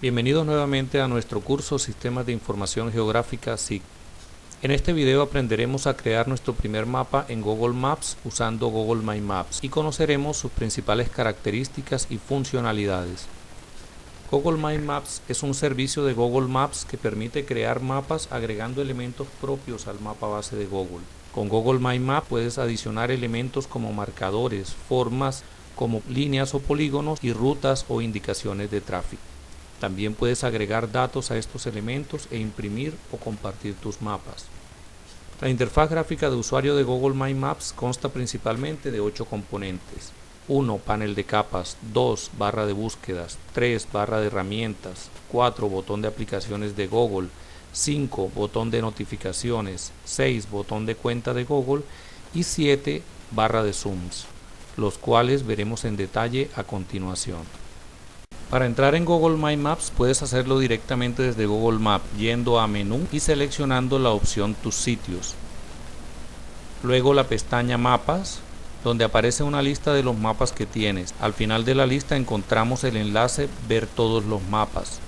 Bienvenidos nuevamente a nuestro curso Sistemas de Información Geográfica SIG. En este video aprenderemos a crear nuestro primer mapa en Google Maps usando Google My Maps y conoceremos sus principales características y funcionalidades. Google My Maps es un servicio de Google Maps que permite crear mapas agregando elementos propios al mapa base de Google. Con Google My Maps puedes adicionar elementos como marcadores, formas como líneas o polígonos y rutas o indicaciones de tráfico. También puedes agregar datos a estos elementos e imprimir o compartir tus mapas. La interfaz gráfica de usuario de Google My Maps consta principalmente de 8 componentes. 1. Panel de capas. 2. Barra de búsquedas. 3. Barra de herramientas. 4. Botón de aplicaciones de Google. 5. Botón de notificaciones. 6. Botón de cuenta de Google. Y 7. Barra de zooms, los cuales veremos en detalle a continuación. Para entrar en Google My Maps puedes hacerlo directamente desde Google Maps, yendo a Menú y seleccionando la opción Tus sitios. Luego la pestaña Mapas, donde aparece una lista de los mapas que tienes. Al final de la lista encontramos el enlace Ver todos los mapas,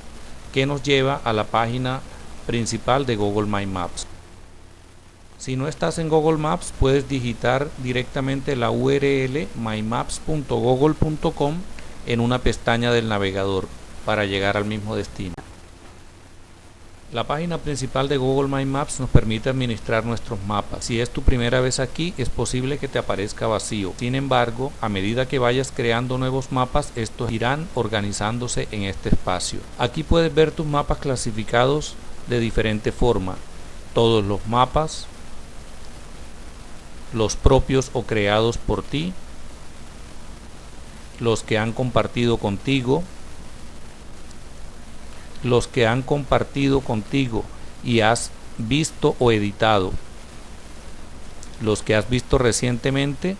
que nos lleva a la página principal de Google My Maps. Si no estás en Google Maps, puedes digitar directamente la URL mymaps.google.com en una pestaña del navegador para llegar al mismo destino. La página principal de Google My Maps nos permite administrar nuestros mapas. Si es tu primera vez aquí, es posible que te aparezca vacío. Sin embargo, a medida que vayas creando nuevos mapas, estos irán organizándose en este espacio. Aquí puedes ver tus mapas clasificados de diferente forma. Todos los mapas, los propios o creados por ti, los que han compartido contigo, los que han compartido contigo y has visto o editado, los que has visto recientemente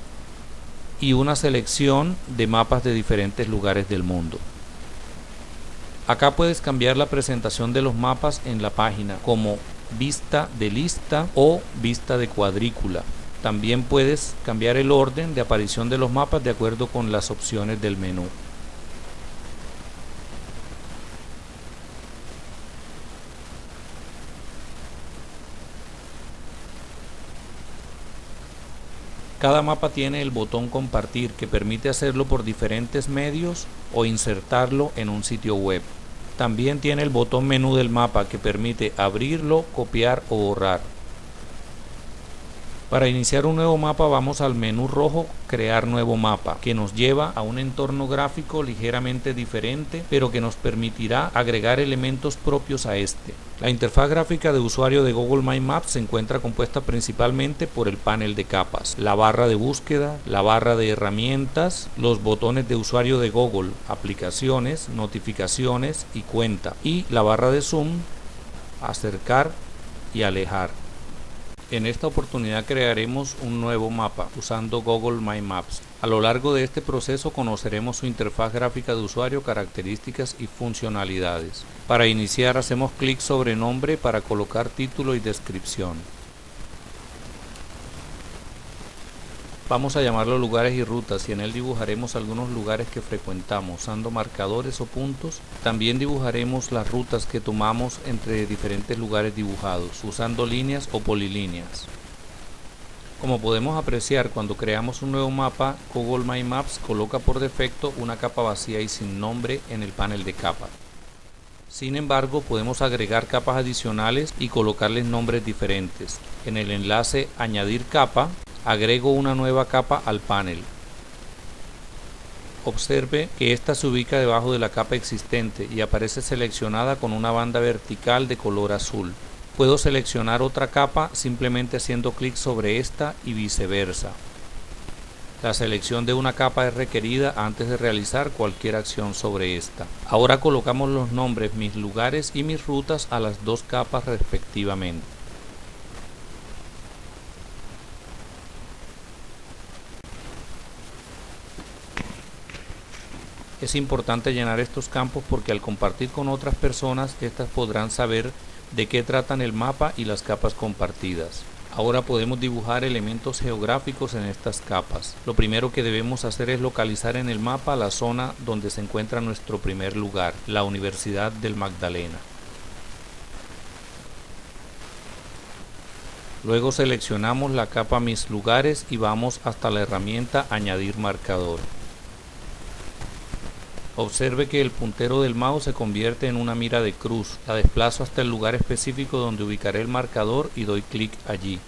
y una selección de mapas de diferentes lugares del mundo. Acá puedes cambiar la presentación de los mapas en la página como vista de lista o vista de cuadrícula. También puedes cambiar el orden de aparición de los mapas de acuerdo con las opciones del menú. Cada mapa tiene el botón compartir que permite hacerlo por diferentes medios o insertarlo en un sitio web. También tiene el botón menú del mapa que permite abrirlo, copiar o borrar. Para iniciar un nuevo mapa vamos al menú rojo Crear nuevo mapa, que nos lleva a un entorno gráfico ligeramente diferente, pero que nos permitirá agregar elementos propios a este. La interfaz gráfica de usuario de Google My Maps se encuentra compuesta principalmente por el panel de capas, la barra de búsqueda, la barra de herramientas, los botones de usuario de Google, aplicaciones, notificaciones y cuenta, y la barra de zoom, acercar y alejar. En esta oportunidad crearemos un nuevo mapa usando Google My Maps. A lo largo de este proceso conoceremos su interfaz gráfica de usuario, características y funcionalidades. Para iniciar hacemos clic sobre nombre para colocar título y descripción. Vamos a llamarlo lugares y rutas y en él dibujaremos algunos lugares que frecuentamos usando marcadores o puntos. También dibujaremos las rutas que tomamos entre diferentes lugares dibujados usando líneas o polilíneas. Como podemos apreciar, cuando creamos un nuevo mapa, Google My Maps coloca por defecto una capa vacía y sin nombre en el panel de capas. Sin embargo, podemos agregar capas adicionales y colocarles nombres diferentes. En el enlace Añadir capa, agrego una nueva capa al panel. Observe que esta se ubica debajo de la capa existente y aparece seleccionada con una banda vertical de color azul. Puedo seleccionar otra capa simplemente haciendo clic sobre esta y viceversa. La selección de una capa es requerida antes de realizar cualquier acción sobre esta. Ahora colocamos los nombres Mis lugares y Mis rutas a las dos capas respectivamente. Es importante llenar estos campos porque al compartir con otras personas, estas podrán saber de qué tratan el mapa y las capas compartidas. Ahora podemos dibujar elementos geográficos en estas capas. Lo primero que debemos hacer es localizar en el mapa la zona donde se encuentra nuestro primer lugar, la Universidad del Magdalena. Luego seleccionamos la capa Mis lugares y vamos hasta la herramienta Añadir marcador. Observe que el puntero del mouse se convierte en una mira de cruz. La desplazo hasta el lugar específico donde ubicaré el marcador y doy clic allí.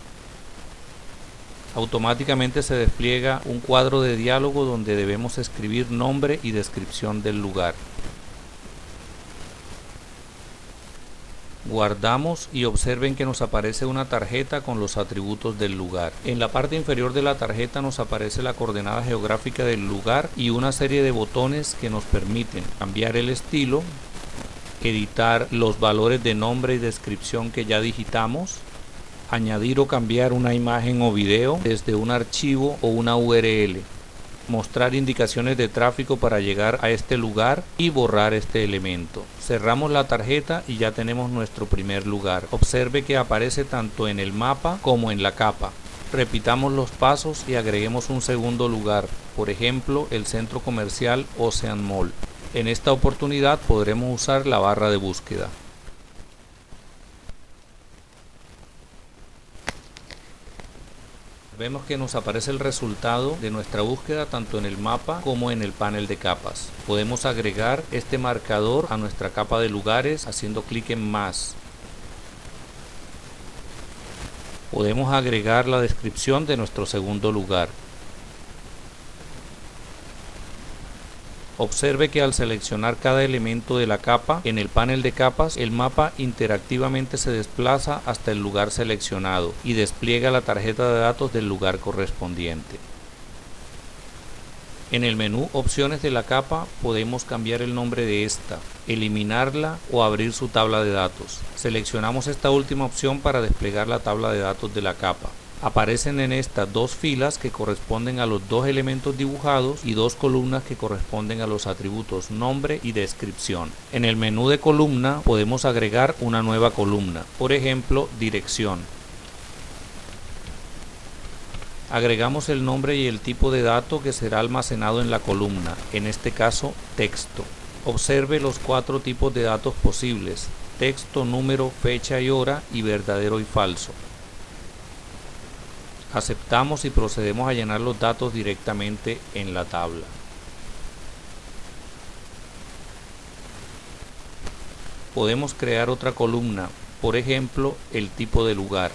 Automáticamente se despliega un cuadro de diálogo donde debemos escribir nombre y descripción del lugar. Guardamos y observen que nos aparece una tarjeta con los atributos del lugar. En la parte inferior de la tarjeta nos aparece la coordenada geográfica del lugar y una serie de botones que nos permiten cambiar el estilo, editar los valores de nombre y descripción que ya digitamos, añadir o cambiar una imagen o video desde un archivo o una URL, mostrar indicaciones de tráfico para llegar a este lugar y borrar este elemento. Cerramos la tarjeta y ya tenemos nuestro primer lugar. Observe que aparece tanto en el mapa como en la capa. Repitamos los pasos y agreguemos un segundo lugar, por ejemplo el centro comercial Ocean Mall. En esta oportunidad podremos usar la barra de búsqueda. Vemos que nos aparece el resultado de nuestra búsqueda tanto en el mapa como en el panel de capas. Podemos agregar este marcador a nuestra capa de lugares haciendo clic en más. Podemos agregar la descripción de nuestro segundo lugar. Observe que al seleccionar cada elemento de la capa en el panel de capas, el mapa interactivamente se desplaza hasta el lugar seleccionado y despliega la tarjeta de datos del lugar correspondiente. En el menú Opciones de la capa podemos cambiar el nombre de esta, eliminarla o abrir su tabla de datos. Seleccionamos esta última opción para desplegar la tabla de datos de la capa. Aparecen en esta dos filas que corresponden a los dos elementos dibujados y dos columnas que corresponden a los atributos nombre y descripción. En el menú de columna podemos agregar una nueva columna, por ejemplo dirección. Agregamos el nombre y el tipo de dato que será almacenado en la columna, en este caso texto. Observe los cuatro tipos de datos posibles: texto, número, fecha y hora y verdadero y falso. Aceptamos y procedemos a llenar los datos directamente en la tabla. Podemos crear otra columna, por ejemplo, el tipo de lugar.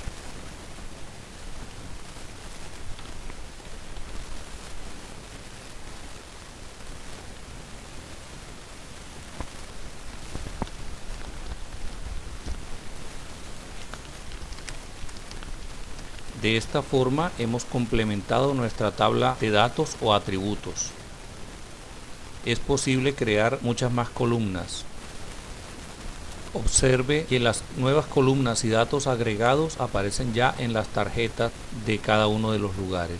De esta forma hemos complementado nuestra tabla de datos o atributos. Es posible crear muchas más columnas. Observe que las nuevas columnas y datos agregados aparecen ya en las tarjetas de cada uno de los lugares.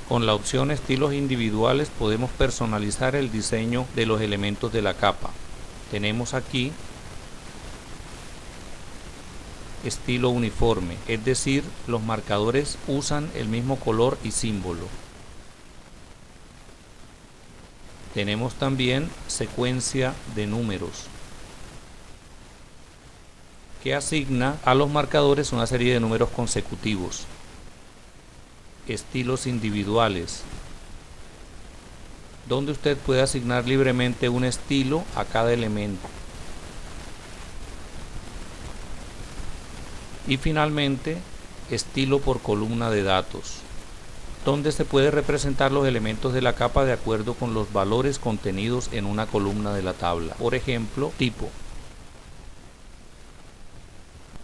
Con la opción Estilos individuales podemos personalizar el diseño de los elementos de la capa. Tenemos aquí estilo uniforme, es decir, los marcadores usan el mismo color y símbolo. Tenemos también secuencia de números, que asigna a los marcadores una serie de números consecutivos. Estilos individuales, donde usted puede asignar libremente un estilo a cada elemento. Y finalmente, estilo por columna de datos, donde se puede representar los elementos de la capa de acuerdo con los valores contenidos en una columna de la tabla. Por ejemplo, tipo.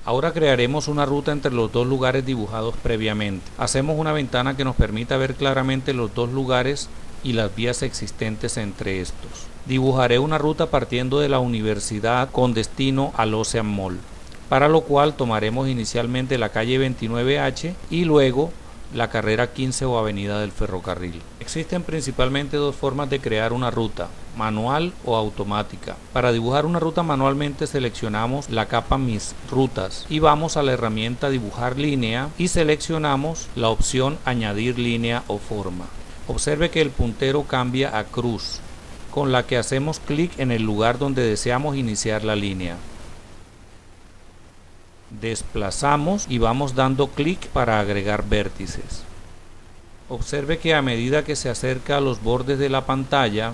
Ahora crearemos una ruta entre los dos lugares dibujados previamente. Hacemos una ventana que nos permita ver claramente los dos lugares y las vías existentes entre estos. Dibujaré una ruta partiendo de la universidad con destino al Ocean Mall, para lo cual tomaremos inicialmente la calle 29H y luego la carrera 15 o avenida del ferrocarril. Existen principalmente dos formas de crear una ruta, manual o automática. Para dibujar una ruta manualmente seleccionamos la capa Mis rutas y vamos a la herramienta Dibujar línea y seleccionamos la opción Añadir línea o forma. Observe que el puntero cambia a cruz, con la que hacemos clic en el lugar donde deseamos iniciar la línea. Desplazamos y vamos dando clic para agregar vértices. Observe que a medida que se acerca a los bordes de la pantalla,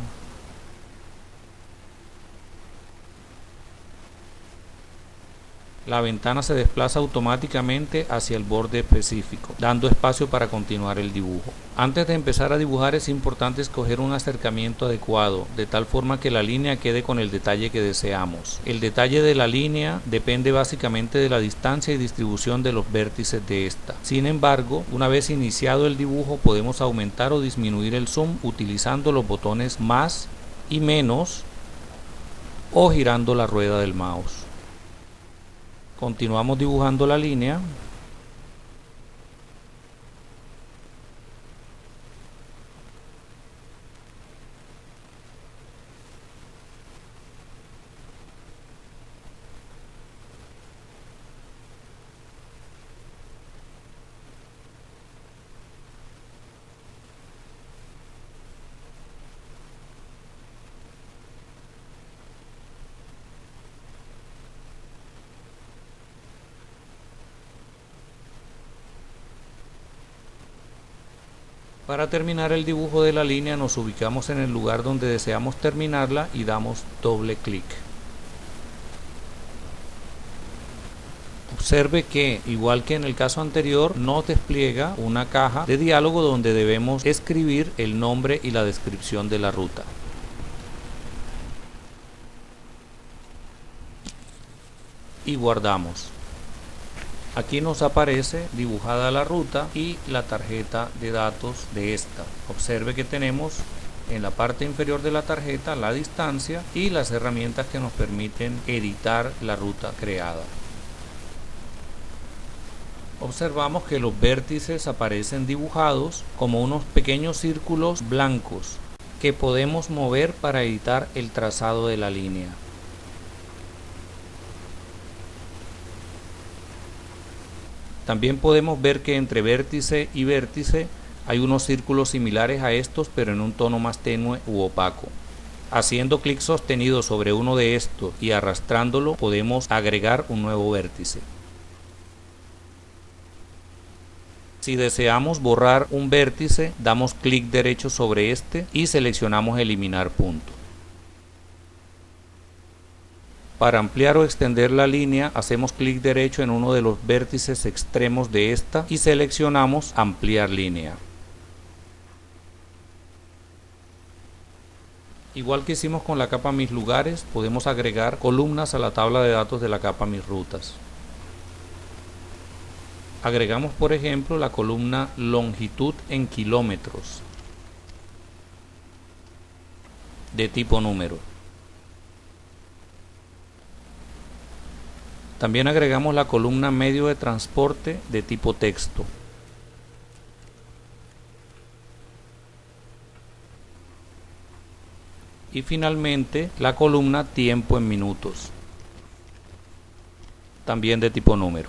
la ventana se desplaza automáticamente hacia el borde específico, dando espacio para continuar el dibujo. Antes de empezar a dibujar es importante escoger un acercamiento adecuado, de tal forma que la línea quede con el detalle que deseamos. El detalle de la línea depende básicamente de la distancia y distribución de los vértices de esta. Sin embargo, una vez iniciado el dibujo podemos aumentar o disminuir el zoom utilizando los botones más y menos o girando la rueda del mouse. Continuamos dibujando la línea. Para terminar el dibujo de la línea nos ubicamos en el lugar donde deseamos terminarla y damos doble clic. Observe que, igual que en el caso anterior, nos despliega una caja de diálogo donde debemos escribir el nombre y la descripción de la ruta. Y guardamos. Aquí nos aparece dibujada la ruta y la tarjeta de datos de esta. Observe que tenemos en la parte inferior de la tarjeta la distancia y las herramientas que nos permiten editar la ruta creada. Observamos que los vértices aparecen dibujados como unos pequeños círculos blancos que podemos mover para editar el trazado de la línea. También podemos ver que entre vértice y vértice hay unos círculos similares a estos, pero en un tono más tenue u opaco. Haciendo clic sostenido sobre uno de estos y arrastrándolo podemos agregar un nuevo vértice. Si deseamos borrar un vértice, damos clic derecho sobre este y seleccionamos eliminar punto. Para ampliar o extender la línea, hacemos clic derecho en uno de los vértices extremos de esta y seleccionamos ampliar línea. Igual que hicimos con la capa Mis lugares, podemos agregar columnas a la tabla de datos de la capa Mis rutas. Agregamos, por ejemplo, la columna longitud en kilómetros de tipo número. También agregamos la columna medio de transporte de tipo texto. Y finalmente la columna tiempo en minutos, también de tipo número.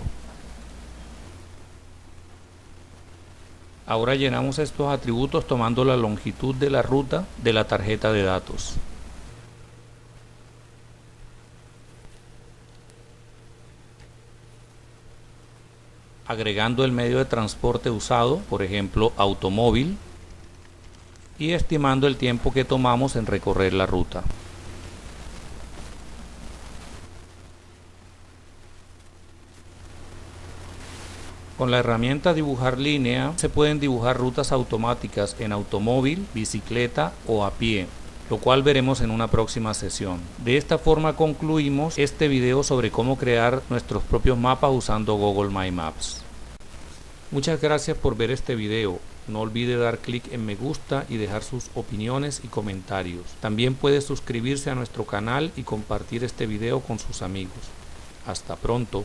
Ahora llenamos estos atributos tomando la longitud de la ruta de la tarjeta de datos. Agregando el medio de transporte usado, por ejemplo automóvil, y estimando el tiempo que tomamos en recorrer la ruta. Con la herramienta Dibujar línea se pueden dibujar rutas automáticas en automóvil, bicicleta o a pie, lo cual veremos en una próxima sesión. De esta forma concluimos este video sobre cómo crear nuestros propios mapas usando Google My Maps. Muchas gracias por ver este video. No olvide dar clic en me gusta y dejar sus opiniones y comentarios. También puede suscribirse a nuestro canal y compartir este video con sus amigos. Hasta pronto.